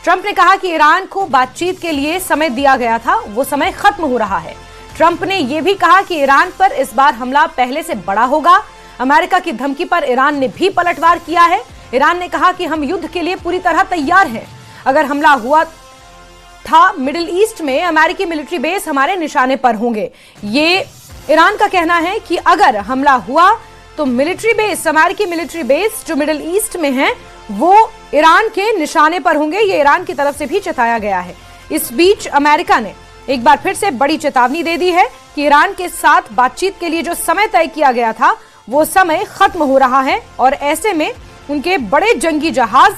Trump ने कहा कि ईरान को बातचीत के लिए समय दिया गया था, वो समय खत्म हो रहा है। ट्रंप ने यह भी कहा कि ईरान पर इस बार हमला पहले से बड़ा होगा। अमेरिका की धमकी पर ईरान ने भी पलटवार किया है। ईरान ने कहा कि हम युद्ध के लिए पूरी तरह तैयार हैं। अगर हमला हुआ था मिडिल ईस्ट में, अमेरिकी मिलिट्री बेस हमारे निशाने पर होंगे। ये ईरान का कहना है कि अगर हमला हुआ तो मिलिट्री बेस, अमेरिकी मिलिट्री बेस जो मिडिल ईस्ट में है, वो ईरान के निशाने पर होंगे। ये ईरान की तरफ से भी चेताया गया है। इस बीच अमेरिका ने एक बार फिर से बड़ी चेतावनी दे दी है कि ईरान के साथ बातचीत के लिए जो समय तय किया गया था, वो समय खत्म हो रहा है और ऐसे में उनके बड़े जंगी जहाज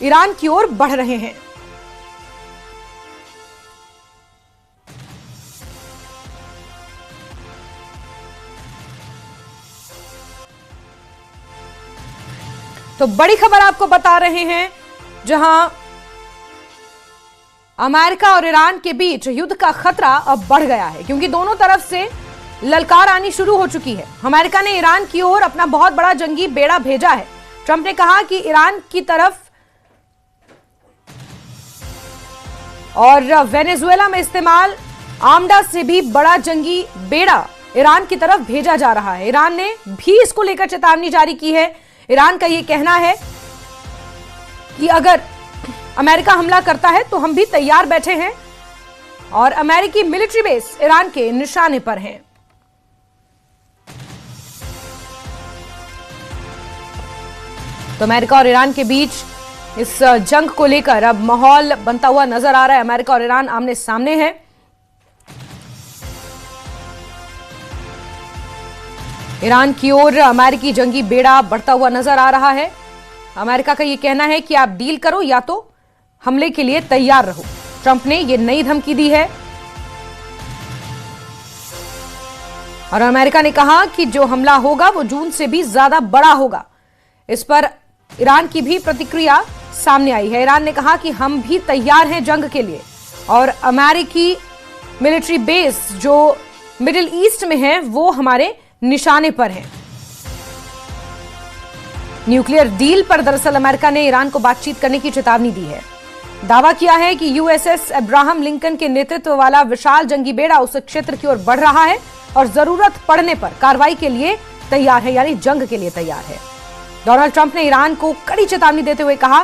ईरान की ओर बढ़ रहे हैं। तो बड़ी खबर आपको बता रहे हैं, जहां अमेरिका और ईरान के बीच युद्ध का खतरा अब बढ़ गया है, क्योंकि दोनों तरफ से ललकार आनी शुरू हो चुकी है। अमेरिका ने ईरान की ओर अपना बहुत बड़ा जंगी बेड़ा भेजा है। ट्रंप ने कहा कि ईरान की तरफ और वेनेजुएला में इस्तेमाल आमडा से भी बड़ा जंगी बेड़ा ईरान की तरफ भेजा जा रहा है। ईरान ने भी इसको लेकर चेतावनी जारी की है। ईरान का यह कहना है कि अगर अमेरिका हमला करता है तो हम भी तैयार बैठे हैं और अमेरिकी मिलिट्री बेस ईरान के निशाने पर हैं। तो अमेरिका और ईरान के बीच इस जंग को लेकर अब माहौल बनता हुआ नजर आ रहा है। अमेरिका और ईरान आमने सामने हैं। ईरान की ओर अमेरिकी जंगी बेड़ा बढ़ता हुआ नजर आ रहा है। अमेरिका का यह कहना है कि आप डील करो या तो हमले के लिए तैयार रहो। ट्रंप ने यह नई धमकी दी है और अमेरिका ने कहा कि जो हमला होगा वो जून से भी ज्यादा बड़ा होगा। इस पर ईरान की भी प्रतिक्रिया सामने आई है। ईरान ने कहा कि हम भी तैयार हैं जंग के लिए और अमेरिकी मिलिट्री बेस जो मिडिल ईस्ट में है वो हमारे निशाने पर है। न्यूक्लियर डील पर दरअसल अमेरिका ने ईरान को बातचीत करने की चेतावनी दी है। दावा किया है कि यूएसएस अब्राहम लिंकन के नेतृत्व वाला विशाल जंगी बेड़ा उस क्षेत्र की ओर बढ़ रहा है और जरूरत पड़ने पर कार्रवाई के लिए तैयार है, यानी जंग के लिए तैयार है। डोनाल्ड ट्रंप ने ईरान को कड़ी चेतावनी देते हुए कहा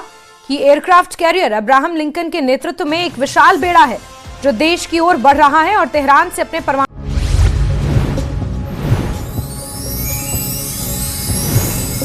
कि एयरक्राफ्ट कैरियर अब्राहम लिंकन के नेतृत्व में एक विशाल बेड़ा है जो देश की ओर बढ़ रहा है और तेहरान से अपने परमाणु